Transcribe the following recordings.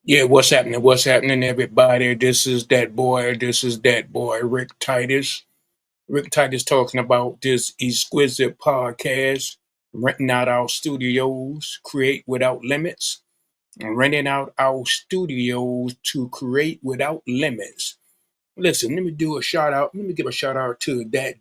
Yeah, what's happening? What's happening, everybody? This is that boy. This is that boy, Rick Titus. Rick Titus talking about this exquisite podcast, renting out our studios, create without limits, and renting out our studios to create without limits. Listen, let me do a shout out. Let me give a shout out to that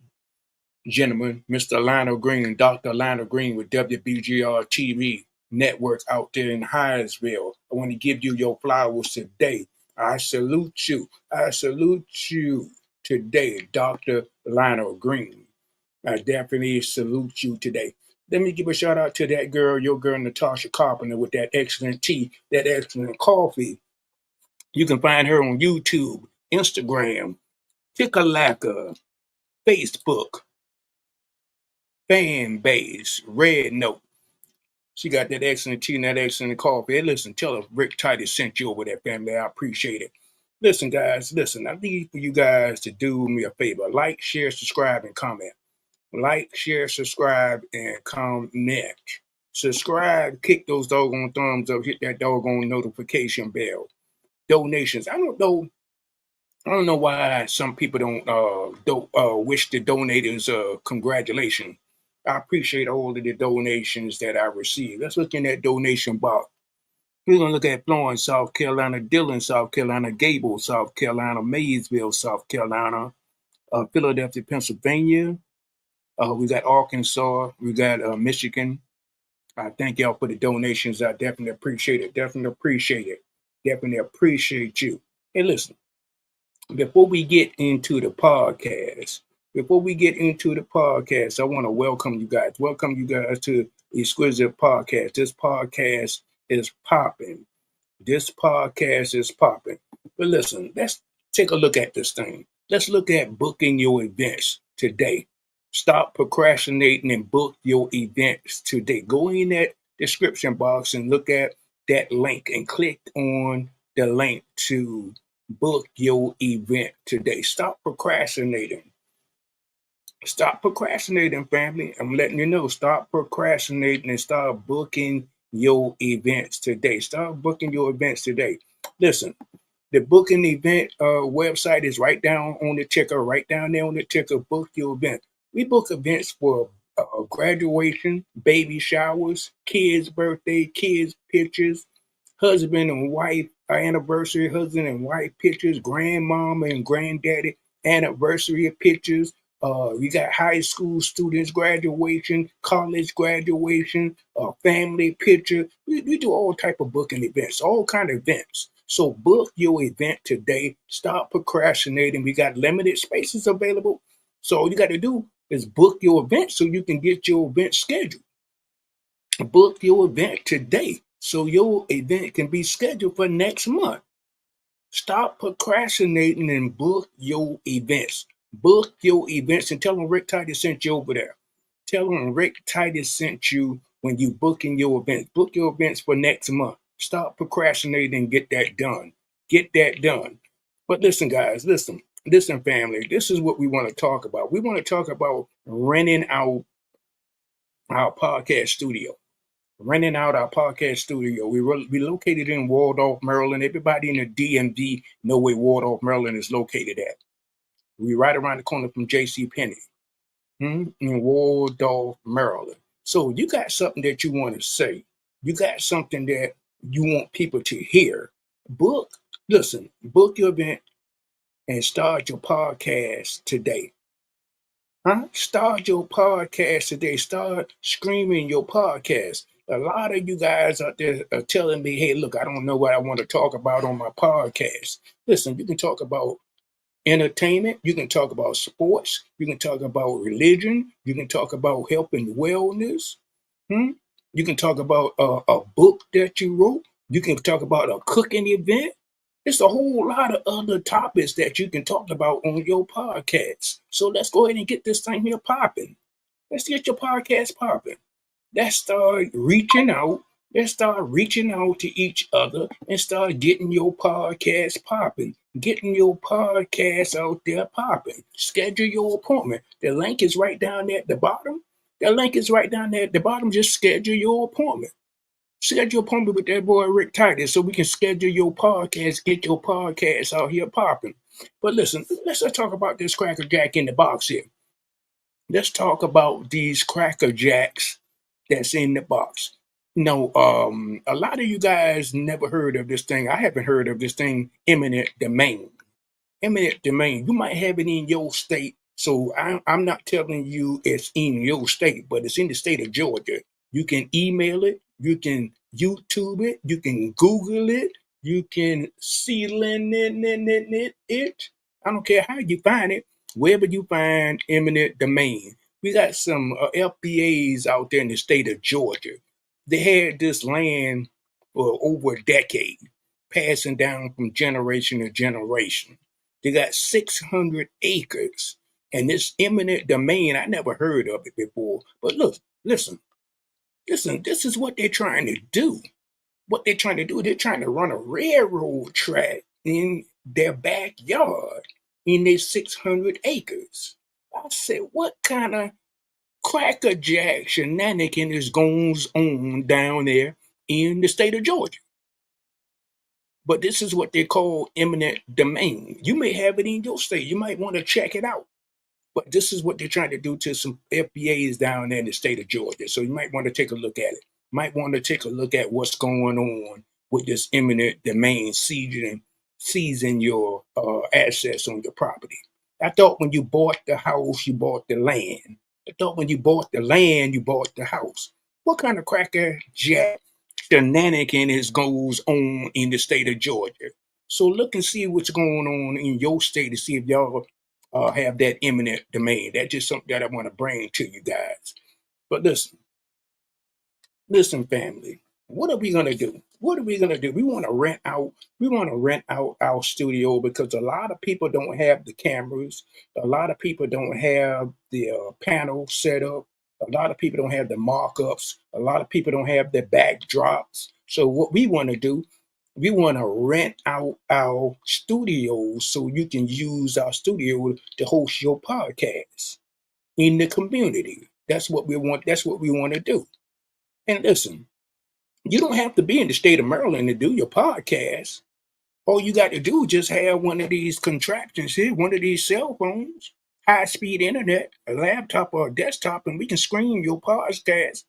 gentleman, Mr. Lionel Green, Dr. Lionel Green with WBGR TV network out there in Hyattsville. I want to give you your flowers today. I salute you. I salute you today, Dr. Lionel Green. I definitely salute you today. Let me give a shout out to that girl, your girl Natasha Carpenter, with that excellent tea, that excellent coffee. You can find her on YouTube, Instagram, Tikalaka, Facebook, fan base, red note. She got that excellent tea and that excellent coffee. Hey, listen, tell her Rick Titus sent you over there, family. I appreciate it. Listen, guys, listen. I need for you guys to do me a favor. Like, share, subscribe, and comment. Like, share, subscribe, and comment. Subscribe, kick those doggone thumbs up, hit that doggone notification bell. Donations. I don't know why some people don't wish the donators congratulations. I appreciate all of the donations that I received. Let's look in that donation box. We're gonna look at Florence, South Carolina, Dillon, South Carolina, Gable, South Carolina, Maysville, South Carolina, Philadelphia, Pennsylvania. We got Arkansas. We got Michigan. I thank y'all for the donations. I definitely appreciate it. Definitely appreciate it. Definitely appreciate you. Hey, listen. Before we get into the podcast, I want to welcome you guys. Welcome you guys to Exquisite Podcast. This podcast is popping. This podcast is popping. But listen, let's take a look at this thing. Let's look at booking your events today. Stop procrastinating and book your events today. Go in that description box and look at that link and click on the link to book your event today. Stop procrastinating. Stop procrastinating, family. I'm letting you know. Stop procrastinating and start booking your events today. Start booking your events today. Listen, the booking event website is right down on the ticker, right down there on the ticker. Book your event. We book events for graduation, baby showers, kids' birthday, kids' pictures, husband and wife anniversary, husband and wife pictures, grandmama and granddaddy anniversary pictures. We got high school students graduation, college graduation, family picture. We do all type of booking events, all kind of events. So book your event today. Stop procrastinating. We got limited spaces available. So all you got to do is book your event so you can get your event scheduled. Book your event today so your event can be scheduled for next month. Stop procrastinating and book your events. Book your events and tell them Rick Titus sent you over there. Tell them Rick Titus sent you when you booking your events. Book your events for next month. Stop procrastinating and get that done. Get that done. But listen, guys, listen, family. This is what we want to talk about. We want to talk about renting out our podcast studio. Renting out our podcast studio. We located in Waldorf, Maryland. Everybody in the DMV know where Waldorf, Maryland is located at. We right around the corner from J.C. Penney, in Waldorf, Maryland. So you got something that you want to say. You got something that you want people to hear. Book your event and start your podcast today. Start your podcast today. Start screaming your podcast. A lot of you guys out there are telling me, hey, look, I don't know what I want to talk about on my podcast. Listen, you can talk about entertainment. You can talk about sports. You can talk about religion. You can talk about health and wellness. Hmm? You can talk about a book that you wrote. You can talk about a cooking event. It's a whole lot of other topics that you can talk about on your podcast. So let's go ahead and get this thing here popping. Let's get your podcast popping. Let's start reaching out. Let's start reaching out to each other and start getting your podcast popping. Getting your podcast out there popping. Schedule your appointment. The link is right down there at the bottom. The link is right down there at the bottom. Just schedule your appointment. Schedule an appointment with that boy RickTitus so we can schedule your podcast, get your podcast out here popping. But listen, let's talk about this Cracker Jack in the box here. Let's talk about these Cracker Jacks that's in the box. A lot of you guys never heard of this thing. I haven't heard of this thing, eminent domain. Eminent domain. You might have it in your state. So I'm not telling you it's in your state, but it's in the state of Georgia. You can email it, you can YouTube it, you can Google it, you can see it. I don't care how you find it, wherever you find eminent domain. We got some FBAs out there in the state of Georgia. They had this land for over a decade, passing down from generation to generation. They got 600 acres. And this eminent domain, I never heard of it before. But look, listen, this is what they're trying to do. What they're trying to do, they're trying to run a railroad track in their backyard in their 600 acres. I said, what kind of crackerjack shenanigans goes on down there in the state of Georgia? But this is what they call eminent domain. You may have it in your state. You might want to check it out. But this is what they're trying to do to some FBAs down there in the state of Georgia. So you might want to take a look at it. Might want to take a look at what's going on with this eminent domain seizing your assets on your property. I thought when you bought the house, you bought the land. I thought when you bought the land, you bought the house. What kind of crackerjack shenanigans goes on in the state of Georgia? So look and see what's going on in your state to see if y'all have that eminent domain. That's just something that I want to bring to you guys. But listen, family. What are we gonna do? What are we gonna do? We want to rent out. We want to rent out our studio because a lot of people don't have the cameras. A lot of people don't have the panel set up. A lot of people don't have the markups. A lot of people don't have the backdrops. So what we want to do, we want to rent out our studios so you can use our studio to host your podcast in the community. That's what we want. That's what we want to do. And listen, you don't have to be in the state of Maryland to do your podcast. All you got to do is just have one of these contraptions here, one of these cell phones, high-speed internet, a laptop or a desktop, and we can stream your podcast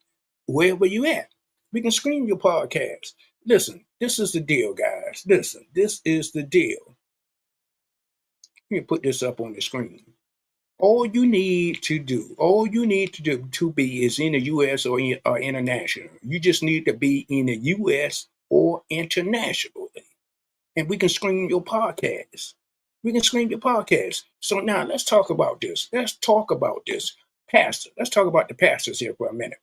wherever you at. We can stream your podcast. Listen, this is the deal, guys. Listen, this is the deal. Let me put this up on the screen. All you need to do to be is in the U.S. or international. You just need to be in the U.S. or internationally. And we can stream your podcast. We can stream your podcast. So now let's talk about this. Let's talk about this. Pastor. Let's talk about the pastors here for a minute.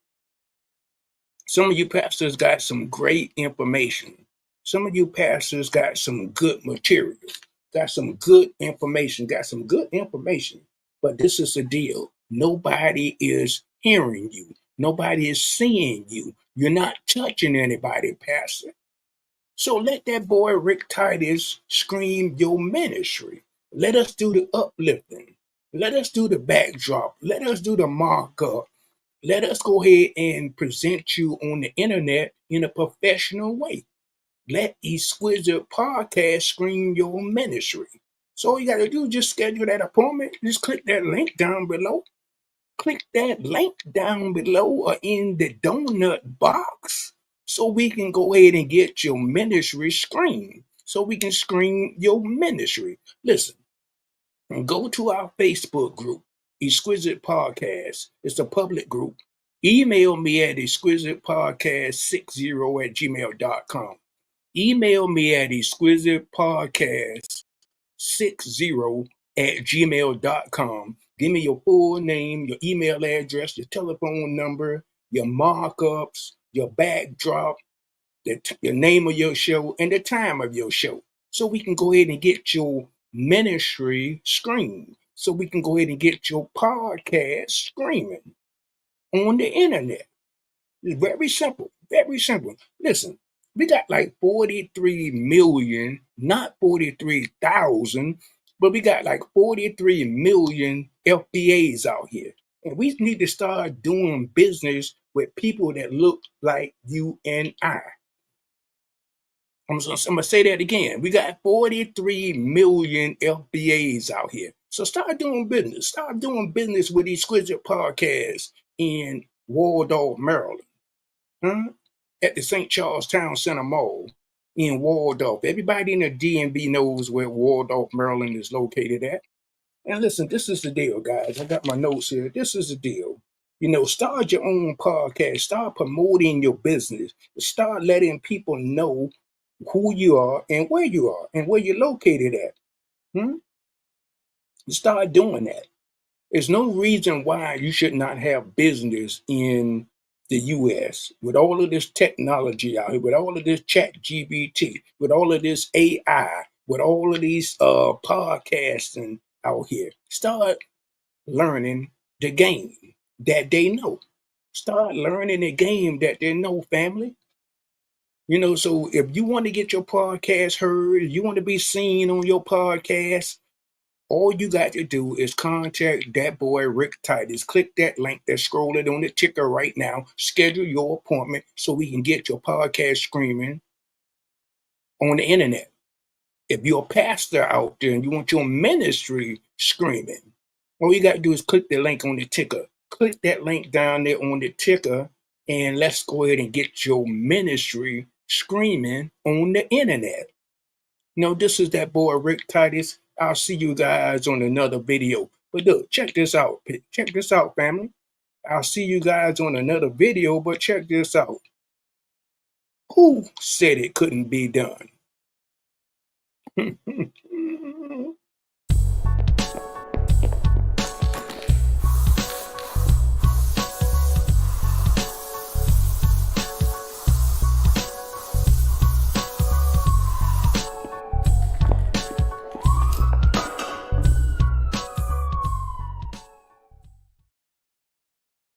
Some of you pastors got some great information. Some of you pastors got some good material. Got some good information. But this is the deal. Nobody is hearing you. Nobody is seeing you. You're not touching anybody, Pastor. So let that boy RickTitus scream your ministry. Let us do the uplifting. Let us do the backdrop. Let us do the markup. Let us go ahead and present you on the internet in a professional way. Let Exquisite Podcast scream your ministry. So all you got to do is just schedule that appointment. Just click that link down below. Click that link down below or in the donut box so we can go ahead and get your ministry screened. So we can screen your ministry. Listen, go to our Facebook group, Exquisite Podcast. It's a public group. Email me at exquisitepodcast60@gmail.com. Email me at exquisitepodcast60@gmail.com. Give me your full name, your email address, your telephone number, your markups, your backdrop, the name of your show, and the time of your show. So we can go ahead and get your ministry screened. So we can go ahead and get your podcast streaming on the internet. It's very simple. Very simple. Listen, we got like 43 million, not 43,000, but we got like 43 million FBAs out here. And we need to start doing business with people that look like you and I. I'm gonna say that again. We got 43 million FBAs out here. So start doing business. Start doing business with Exquisite Podcasts in Waldorf, Maryland. Huh? At the St. Charles Town Center Mall in Waldorf. Everybody in the DMV knows where Waldorf, Maryland is located at. And listen, this is the deal, guys. I got my notes here. This is the deal. Start your own podcast. Start promoting your business. Start letting people know who you are and where you're located at. Hmm? Start doing that. There's no reason why you should not have business in the US with all of this technology out here, with all of this chat GBT, with all of this AI, with all of these podcasting out here. Start learning the game that they know. Start learning the game that they know, family. So if you want to get your podcast heard, you want to be seen on your podcast, all you got to do is contact that boy RickTitus. Click that link that's scrolling on the ticker right now. Schedule your appointment so we can get your podcast streaming on the internet. If you're a pastor out there and you want your ministry screaming, all you got to do is click the link on the ticker. Click that link down there on the ticker, and let's go ahead and get your ministry screaming on the internet. This is that boy RickTitus. I'll see you guys on another video. But look, check this out. Check this out, family. I'll see you guys on another video, but check this out. Who said it couldn't be done?